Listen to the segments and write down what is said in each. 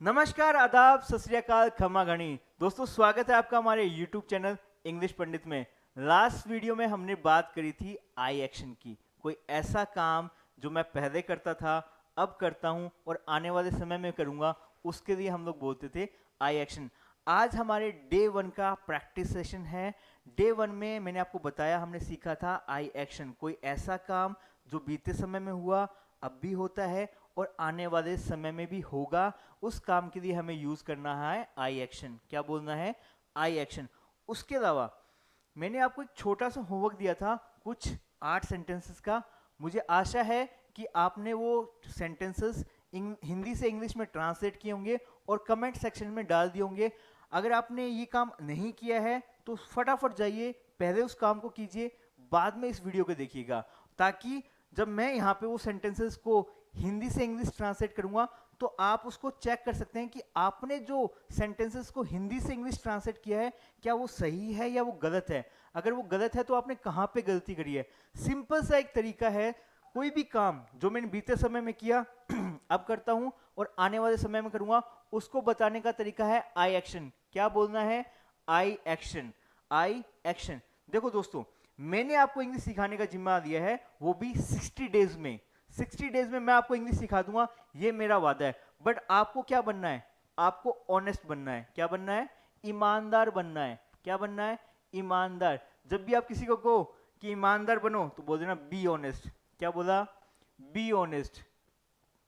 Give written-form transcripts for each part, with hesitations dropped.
नमस्कार, आदाब, सत श्री अकाल, खमा गणी। दोस्तों, स्वागत है आपका हमारे YouTube चैनल इंग्लिश पंडित में। लास्ट वीडियो में हमने बात करी थी आई एक्शन की। कोई ऐसा काम जो मैं पहले करता था, अब करता हूं और आने वाले समय में करूंगा, उसके लिए हम लोग बोलते थे आई एक्शन। आज हमारे डे 1 का प्रैक्टिस सेशन है। डे 1 में मैंने आपको बताया, हमने सीखा था आई एक्शन। कोई ऐसा काम जो बीते समय में हुआ, अब भी होता है और आने वाले समय में भी होगा, उस काम के लिए हमें यूज करना है आई एक्शन। क्या बोलना है? आई एक्शन। उसके अलावा मैंने आपको एक छोटा सा होमवर्क दिया था, कुछ 8 सेंटेंसेस का। मुझे आशा है कि आपने वो सेंटेंसेस हिंदी से इंग्लिश में ट्रांसलेट किए होंगे और कमेंट सेक्शन में डाल दिए होंगे। अगर आपने ये काम नहीं किया है तो फटाफट जाइए, पहले उस काम को कीजिए, बाद में इस वीडियो को देखिएगा, ताकि जब मैं यहाँ पे वो सेंटेंसेस को हिंदी से इंग्लिश ट्रांसलेट करूंगा तो आप उसको चेक कर सकते हैं कि आपने जो सेंटेंसेस को हिंदी से इंग्लिश ट्रांसलेट किया है, क्या वो सही है या वो गलत है। अगर वो गलत है तो आपने कहाँ पे गलती करी है। सिंपल सा एक तरीका है। कोई भी काम जो मैंने बीते समय में किया अब करता हूं और आने वाले समय में करूंगा, उसको बताने का तरीका है आई एक्शन। क्या बोलना है? आई एक्शन। आई एक्शन। देखो दोस्तों, मैंने आपको इंग्लिश सिखाने का जिम्मा दिया है, वो भी 60 डेज में। 60 डेज में मैं आपको इंग्लिश सिखा दूंगा, ये मेरा वादा है। बट आपको क्या बनना है? आपको ऑनेस्ट बनना है। क्या बनना है? ईमानदार बनना है। क्या बनना है? ईमानदार। जब भी आप किसी को कहो कि ईमानदार बनो, तो बोल देना बी ऑनेस्ट। क्या बोला? Be honest.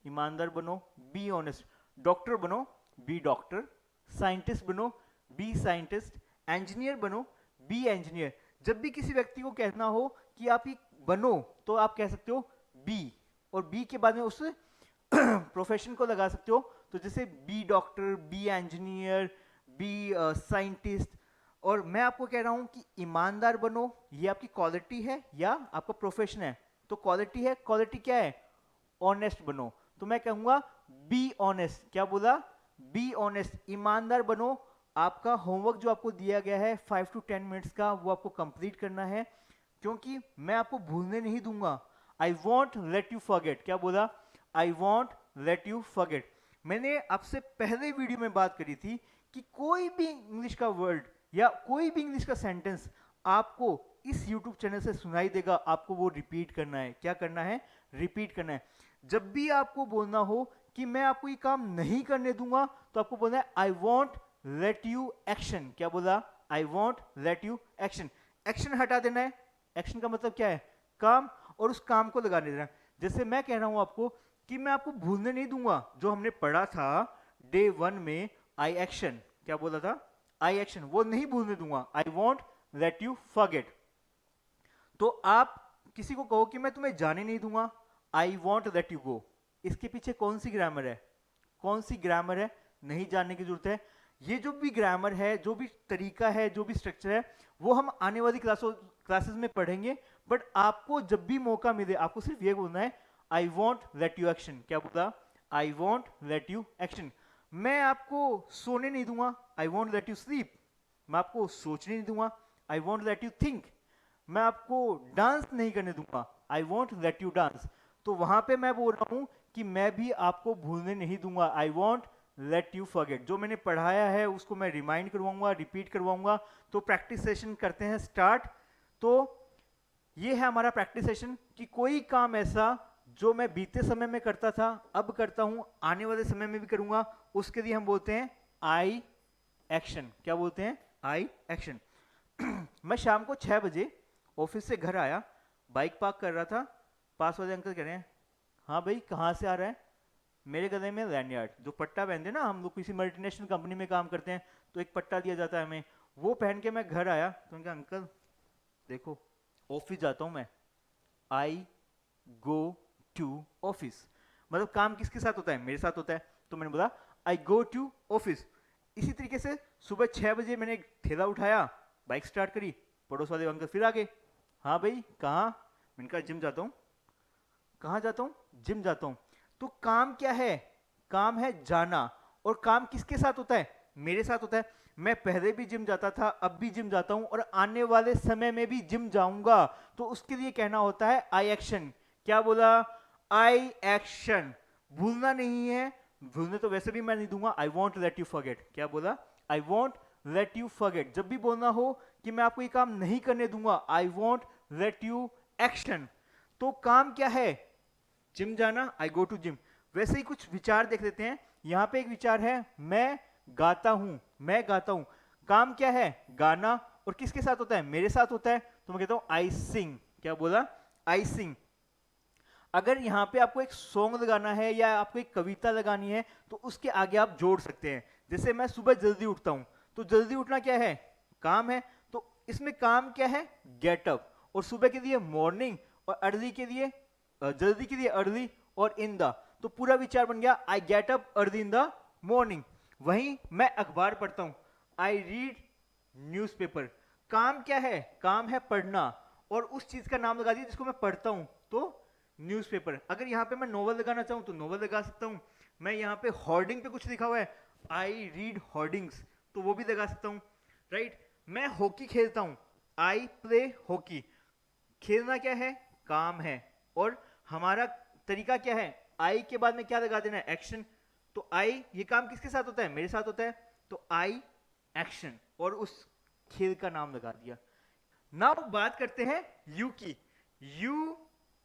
ईमानदार बनो, बी ऑनेस्ट। डॉक्टर बनो, बी डॉक्टर। साइंटिस्ट बनो, बी साइंटिस्ट। इंजीनियर बनो, बी इंजीनियर। जब भी किसी व्यक्ति को कहना हो कि आप ये बनो, तो आप कह सकते हो बी, और बी के बाद में उस प्रोफेशन को लगा सकते हो। तो जैसे be doctor, be engineer, be scientist. और मैं आपको कह रहा हूं कि ईमानदार बनो, ये आपकी क्वालिटी है या आपका प्रोफेशन है? तो क्वालिटी है। क्वालिटी क्या है? ऑनेस्ट बनो। तो मैं कहूंगा बी ऑनेस्ट। क्या बोला? Be honest. ईमानदार बनो। आपका होमवर्क जो आपको दिया गया है 5 to 10 मिनट्स का, वो आपको कंप्लीट करना है, क्योंकि मैं आपको भूलने नहीं दूंगा। I won't let you forget. क्या बोला? I won't let you forget. मैंने आपसे पहले वीडियो में बात करी थी कि कोई भी इंग्लिश का वर्ड या कोई भी इंग्लिश का सेंटेंस आपको इस YouTube चैनल से सुनाई देगा, आपको वो रिपीट करना है। क्या करना है? रिपीट करना है। जब भी आपको बोलना हो कि मैं आपको ये काम नहीं करने दूंगा, तो आपको बोलना है I won't let you action. क्या बोला? I won't let you action. Action हटा देना है। एक्शन का मतलब क्या है? काम। और उस काम को लगाने देना। जैसे मैं कह रहा हूं आपको कि मैं आपको भूलने नहीं दूंगा जो हमने पढ़ा था डे 1 में, आई एक्शन। क्या बोला था? आई एक्शन। वो नहीं भूलने दूंगा। I won't let you forget. तो आप किसी को कहो कि मैं तुम्हें जाने नहीं दूंगा, I won't let you go. इसके पीछे कौन सी ग्रामर है? कौन सी ग्रामर है? नहीं जानने की जरूरत है। ये जो भी ग्रामर है, जो भी तरीका है, जो भी स्ट्रक्चर है, वो हम आने वाली क्लासेस में पढ़ेंगे। बट आपको जब भी मौका मिले, आपको सिर्फ ये बोलना है I won't let you action. क्या बोला? I won't let you action. मैं आपको सोने नहीं दूंगा, I won't let you sleep. मैं आपको सोचने नहीं दूंगा, I won't let you think. मैं आपको डांस नहीं करने दूंगा, I won't let you dance. तो वहां पे मैं बोल रहा हूं कि मैं भी आपको भूलने नहीं दूंगा, I won't let you forget. जो मैंने पढ़ाया है उसको मैं रिमाइंड करवाऊंगा, रिपीट करवाऊंगा। तो प्रैक्टिस सेशन करते हैं स्टार्ट। तो ये है हमारा प्रैक्टिस सेशन कि कोई काम ऐसा जो मैं बीते समय में करता था, अब करता हूं, आने वाले समय में भी करूंगा, उसके लिए हम बोलते हैं आई एक्शन। क्या बोलते हैं? आई एक्शन। मैं शाम को 6 बजे ऑफिस से घर आया, बाइक पार्क कर रहा था। पास वाले अंकल कह रहे हैं, हाँ भाई कहाँ से आ रहा है? मेरे गले में लैंडयार्ड, जो पट्टा पहनते हैं ना, हम लोग किसी मल्टीनेशनल कंपनी में काम करते हैं तो एक पट्टा दिया जाता है हमें, वो पहन के मैं घर आया। तो उनका अंकल देखो, ऑफिस जाता हूँ मैं, आई गो टू ऑफिस। मतलब काम किसके साथ होता है? मेरे साथ होता है। तो मैंने बोला आई गो टू ऑफिस। इसी तरीके से सुबह 6 बजे मैंने एक ठेला उठाया, बाइक स्टार्ट करी, पड़ोस वाले अंकल फिर आ गए, हाँ भाई कहाँ? मैंने कहा जिम जाता हूँ। कहाँ जाता हूँ? जिम जाता हूँ। तो काम क्या है? काम है जाना। और काम किसके साथ होता है? मेरे साथ होता है। मैं पहले भी जिम जाता था, अब भी जिम जाता हूं और आने वाले समय में भी जिम जाऊंगा। तो उसके लिए कहना होता है आई एक्शन। क्या बोला? आई एक्शन। भूलना नहीं है, भूलने तो वैसे भी मैं नहीं दूंगा, I won't let you forget. क्या बोला? I won't let you forget. जब भी बोलना हो कि मैं आपको ये काम नहीं करने दूंगा, I won't let you action. तो काम क्या है? जिम जाना, आई गो टू जिम। वैसे ही कुछ विचार देख लेते हैं। यहाँ पे एक विचार है, मैं गाता हूं, मैं गाता हूं। काम क्या है? गाना। और किसके साथ होता है? मेरे साथ होता है, तो मैं कहता हूं आई सिंग। क्या बोला? आई सिंग। अगर यहाँ पे आपको एक सॉन्ग लगाना है या आपको एक कविता लगानी है, तो उसके आगे आप जोड़ सकते हैं। जैसे मैं सुबह जल्दी उठता हूं, तो जल्दी उठना क्या है? काम है। तो इसमें काम क्या है? Get up. और सुबह के लिए मॉर्निंग, और अर्ली के लिए जल्दी के लिए अर्ली, और इन द। तो पूरा विचार बन गया, I get up early in the morning. वहीं मैं अखबार पढ़ता हूं, आई रीड न्यूज़पेपर। काम क्या है? काम है पढ़ना, और उस चीज का नाम लगा दिया जिसको मैं पढ़ता हूं, तो न्यूज़पेपर। अगर यहाँ पे मैं नोवेल लगाना चाहूँ तो नोवेल लगा सकता हूँ। मैं यहाँ पे होर्डिंग पे कुछ लिखा हुआ है, आई रीड होर्डिंग्स, तो वो भी लगा सकता हूँ, राइट। मैं हॉकी खेलता हूँ, आई प्ले हॉकी। खेलना क्या है? काम है। और हमारा तरीका क्या है? आई के बाद में क्या लगा देना है? एक्शन। तो आई, ये काम किसके साथ होता है? मेरे साथ होता है, तो आई एक्शन, और उस खेल का नाम लगा दिया। नाउ बात करते हैं यू की। You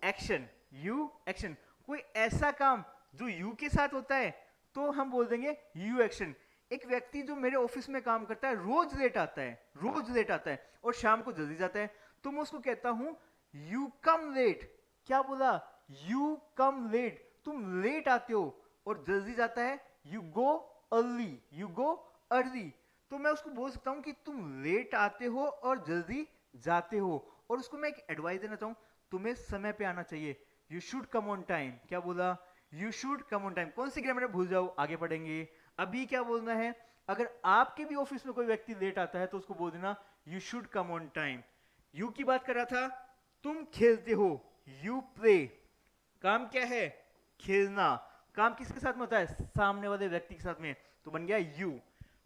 action, you action. कोई ऐसा काम जो यू के साथ होता है, तो हम बोल देंगे यू एक्शन। एक व्यक्ति जो मेरे ऑफिस में काम करता है, रोज लेट आता है, रोज लेट आता है, और शाम को जल्दी जाता है, तो मैं उसको कहता हूं यू कम लेट। क्या बोला? You come late. तुम लेट आते हो और जल्दी जाता है, you go early, you go early. तो मैं उसको बोल सकता हूं कि तुम लेट आते हो और जल्दी जाते हो। और उसको मैं एक एडवाइस देना चाहूं, तुम्हें समय पे आना चाहिए, you should come on time. क्या बोला? You should come on time. कौन सी ग्रामर भूल जाओ, आगे पढ़ेंगे। अभी क्या बोलना है? अगर आपके भी ऑफिस में कोई व्यक्ति लेट आता है, तो उसको बोल देना you should come on time. You की बात कर रहा था, तुम खेलते हो, यू प्ले। काम क्या है? खेलना। काम किसके साथ में होता है? सामने वाले व्यक्ति के साथ में, तो बन गया यू।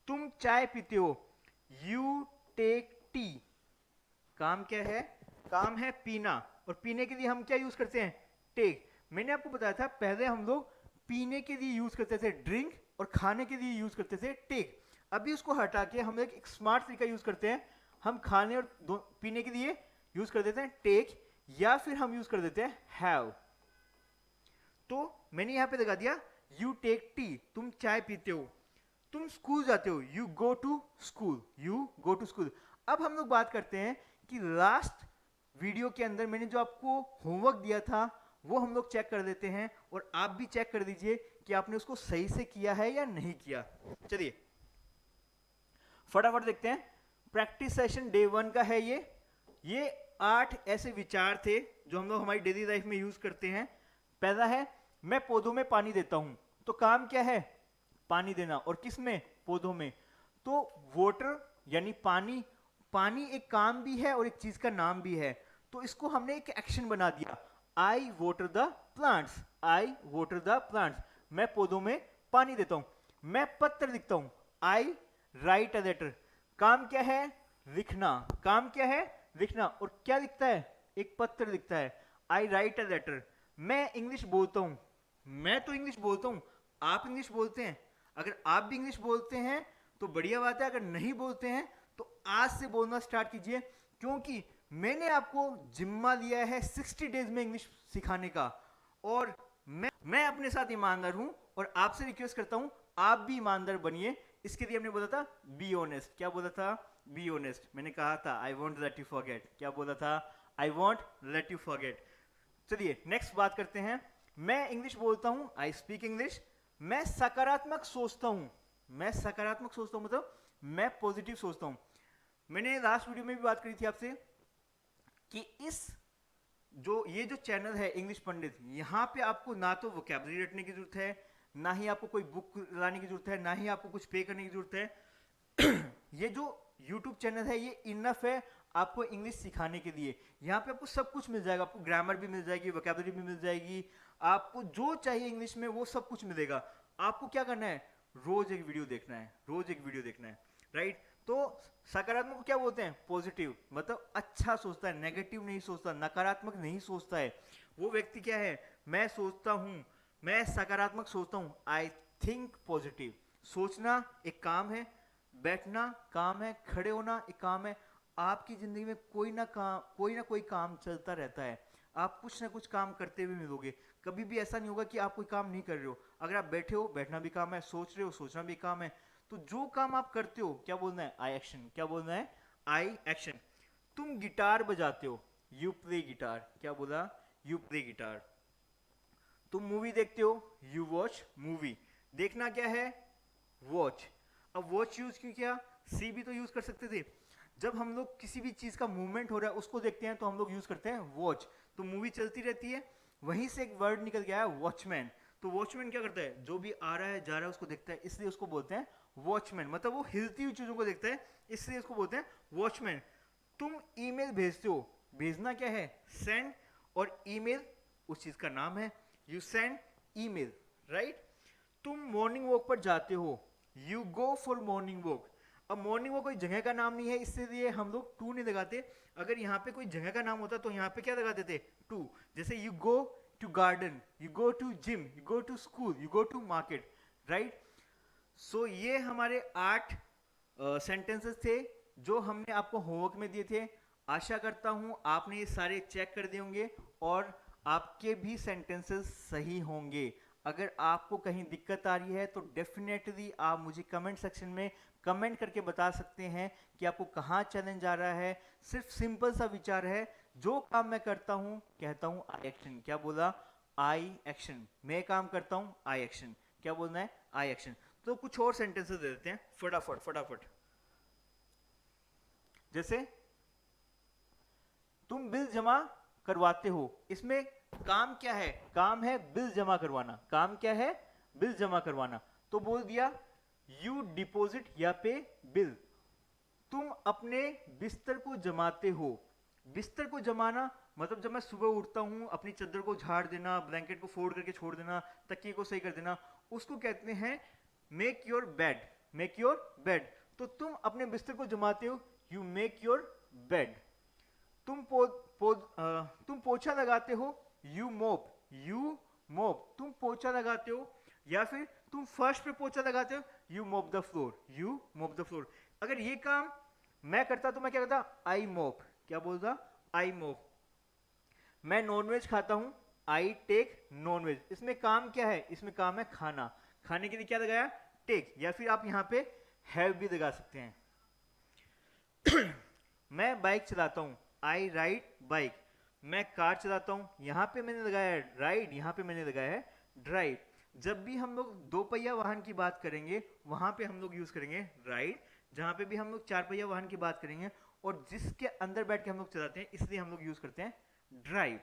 तुम चाय पीते हो, यू टेक टी। काम क्या है? काम है पीना, और पीने के लिए हम क्या यूज करते हैं? टेक। मैंने आपको बताया था, पहले हम लोग पीने के लिए यूज करते थे ड्रिंक, और खाने के लिए यूज करते थे टेक। अभी उसको हटा के हम एक स्मार्ट तरीका यूज करते हैं। हम खाने और पीने के लिए यूज कर देते हैं टेक, या फिर हम यूज कर देते हैं हैव। तो मैंने यहां पे लगा दिया यू टेक टी, तुम चाय पीते हो। तुम स्कूल जाते हो, you go to school, you go to school. अब हम लोग बात करते हैं कि लास्ट वीडियो के अंदर मैंने जो आपको होमवर्क दिया था, वो हम लोग चेक कर देते हैं, और आप भी चेक कर दीजिए कि आपने उसको सही से किया है या नहीं किया। चलिए फटाफट देखते हैं। प्रैक्टिस सेशन डे 1 का है ये 8 ऐसे विचार थे जो हम लोग हमारी डेली लाइफ में यूज करते हैं। पहला है, मैं पौधों में पानी देता हूं। तो काम क्या है? पानी देना। और किस में? पौधों में। तो वाटर यानी पानी, पानी एक काम भी है और एक चीज का नाम भी है। तो इसको हमने एक एक्शन बना दिया, I water the plants, I water the plants. मैं पौधों में पानी देता हूं। मैं पत्र लिखता हूं, आई राइट अ लेटर। काम क्या है? लिखना। काम क्या है? लिखना। और क्या लिखता है? एक पत्र लिखता है, आई राइट अ लेटर। मैं इंग्लिश बोलता हूं, मैं तो इंग्लिश बोलता हूं, आप इंग्लिश बोलते हैं। अगर आप भी इंग्लिश बोलते हैं तो बढ़िया बात है, अगर नहीं बोलते हैं तो आज से बोलना स्टार्ट कीजिए, क्योंकि मैंने आपको जिम्मा लिया है 60 डेज में इंग्लिश सिखाने का, और मैं अपने साथ ईमानदार हूं, और आपसे रिक्वेस्ट करता हूं आप भी ईमानदार बनिए। इसके लिए हमने बोला था बी ऑनेस्ट। क्या बोला था? Be honest. मैंने कहा था I won't let you forget. क्या बोला था? I won't let you forget. चलिए नेक्स्ट बात करते हैं। मैं इंग्लिश बोलता हूं, आई स्पीक इंग्लिश। मैं सकारात्मक सोचता हूं, मैं सकारात्मक सोचता हूं मतलब मैं पॉजिटिव सोचता हूं। मैंने लास्ट वीडियो में भी बात करी थी आपसे कि ये जो चैनल है इंग्लिश पंडित, यहाँ पे आपको ना तो वोकैबुलरी रटने की जरूरत है, ना ही आपको कोई बुक लाने की जरूरत है, ना ही आपको कुछ पे करने की जरूरत है। ये जो YouTube चैनल है ये इनफ है आपको इंग्लिश सिखाने के लिए। यहाँ पे आपको सब कुछ मिल जाएगा, आपको ग्रामर भी मिल जाएगी, वोकैबुलरी भी मिल जाएगी, आपको जो चाहिए इंग्लिश में वो सब कुछ मिलेगा। आपको क्या करना है? रोज एक वीडियो देखना है, रोज एक वीडियो देखना है, राइट। तो सकारात्मक को क्या बोलते हैं? पॉजिटिव, मतलब अच्छा सोचता है, नेगेटिव नहीं सोचता, नकारात्मक नहीं सोचता है। वो व्यक्ति क्या है? मैं सोचता हूं, मैं सकारात्मक सोचता हूं, आई थिंक पॉजिटिव। सोचना एक काम है, बैठना काम है, खड़े होना एक काम है। आपकी जिंदगी में कोई ना कोई काम चलता रहता है। आप कुछ ना कुछ काम करते हुए मिलोगे। कभी भी ऐसा नहीं होगा कि आप कोई काम नहीं कर रहे हो। अगर आप बैठे हो, बैठना भी काम है, सोच रहे हो, सोचना भी काम है। तो जो काम आप करते हो, क्या बोलना है? आई एक्शन। क्या बोलना है? आई एक्शन। तुम गिटार बजाते हो, यू प्ले गिटार। क्या बोला? You play guitar. तुम मूवी देखते हो, यू वॉच मूवी। देखना क्या है? वॉच। अब वॉच यूज क्यों किया? सी भी तो यूज कर सकते थे। जब हम लोग किसी भी चीज का मूवमेंट हो रहा है उसको देखते हैं तो हम लोग यूज करते हैं वॉच। तो मूवी चलती रहती है, वहीं से एक वर्ड निकल गया है वॉचमैन। तो वॉचमैन क्या करता है? जो भी आ रहा है जा रहा है उसको देखता है, इसलिए उसको बोलते हैं वॉचमैन। मतलब वो हिलती हुई चीजों को देखता है, इसलिए उसको बोलते हैं वॉचमैन। तुम ईमेल भेजते हो, भेजना क्या है? सेंड। और ईमेल उस चीज का नाम है, यू सेंड ईमेल, राइट। तुम मॉर्निंग वॉक पर जाते हो, you go for morning walk. अब मॉर्निंग वॉक कोई जगह का नाम नहीं है, इसलिए हम लोग टू नहीं लगाते। अगर यहाँ पे कोई जगह का नाम होता तो यहाँ पे क्या लगाते थे? टू। जैसे you go to garden, you go to gym, you go to school, you go to market, right. So ये हमारे 8 सेंटेंसेस थे जो हमने आपको होमवर्क में दिए थे। आशा करता हूं आपने ये सारे चेक कर दिए होंगे और आपके भी सेंटेंसेस सही होंगे। अगर आपको कहीं दिक्कत आ रही है तो डेफिनेटली आप मुझे कमेंट सेक्शन में कमेंट करके बता सकते हैं कि आपको कहाँ चैलेंज आ रहा है। सिर्फ सिंपल सा विचार है, जो काम मैं करता हूं कहता हूं आई एक्शन। क्या बोला? आई एक्शन। मैं काम करता हूं आई एक्शन। क्या बोलना है? आई एक्शन। तो कुछ और सेंटेंसेस दे देते हैं फटाफट फटाफट। जैसे तुम बिल जमा करवाते हो, इसमें काम क्या है? काम है बिल जमा करवाना। काम क्या है? बिल जमा करवाना। तो बोल दिया यू डिपॉजिट या पे बिल। तुम अपने बिस्तर को जमाते हो। बिस्तर को जमाना मतलब जब मैं सुबह उठता हूं अपनी चादर को झाड़ देना, ब्लैंकेट को फोल्ड करके छोड़ देना, तकिए को सही कर देना, उसको कहते हैं make your bed. Make your bed. तो तुम अपने बिस्तर को जमाते हो, यू मेक योर बेड। तुम पोछा लगाते हो, यू मोप। यू मोप। तुम पोछा लगाते हो। या फिर तुम फर्श पे पोछा लगाते हो, यू मोप द फ्लोर। यू मोप द फ्लोर। अगर ये काम मैं करता तो मैं क्या करता? आई मोप। क्या बोलता? आई मोप। मैं नॉनवेज खाता हूं, आई टेक नॉनवेज। इसमें काम क्या है? इसमें काम है खाना। खाने के लिए क्या लगाया? टेक। या फिर आप यहां पे हैव भी लगा सकते हैं। मैं बाइक चलाता हूं, आई राइड बाइक। मैं कार चलाता हूं, यहां पे मैंने लगाया है राइड, यहां पे मैंने लगाया है ड्राइव। जब भी हम लोग दो पहिया वाहन की बात करेंगे वहां पे हम लोग यूज करेंगे राइड। जहां पे भी हम लोग चार पहिया वाहन की बात करेंगे और जिसके अंदर बैठ के हम लोग चलाते हैं, इसलिए हम लोग यूज करते हैं ड्राइव।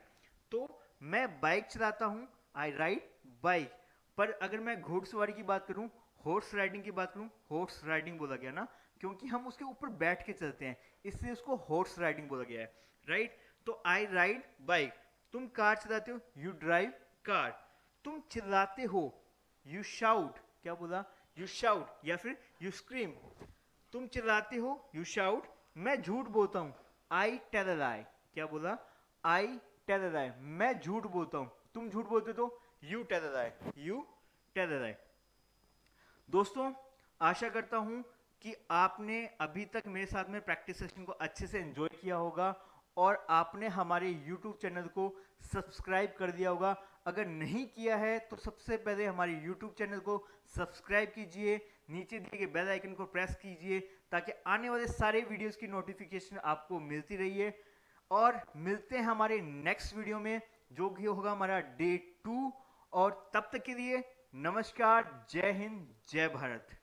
तो मैं बाइक चलाता हूं, आई राइड बाइक। पर अगर मैं घोड़सवारी की बात करूं, हॉर्स राइडिंग की बात करूं, हॉर्स राइडिंग बोला गया ना, क्योंकि हम उसके ऊपर बैठ के चलते हैं, इसलिए उसको हॉर्स राइडिंग बोला गया है, राइट। तो आई राइड बाइक। तुम कार चलाते हो, यू ड्राइव कार। तुम चिल्लाते हो, यू शाउट। क्या बोला? You shout. या फिर यू स्क्रीम। तुम चिल्लाते हो, यू शाउट। मैं झूठ बोलता हूं, आई टेल अ लाई। क्या बोला? I tell a lie. मैं झूठ बोलता हूं। तुम झूठ बोलते तो you tell a lie. You tell a lie. दोस्तों, आशा करता हूं कि आपने अभी तक मेरे साथ में प्रैक्टिस सेशन को अच्छे से एंजॉय किया होगा और आपने हमारे YouTube चैनल को सब्सक्राइब कर दिया होगा। अगर नहीं किया है तो सबसे पहले हमारे YouTube चैनल को सब्सक्राइब कीजिए, नीचे दिए गए बेल आइकन को प्रेस कीजिए ताकि आने वाले सारे वीडियोस की नोटिफिकेशन आपको मिलती रहिए। और मिलते हैं हमारे नेक्स्ट वीडियो में जो कि होगा हमारा डे 2। और तब तक के लिए नमस्कार, जय हिंद, जय भारत।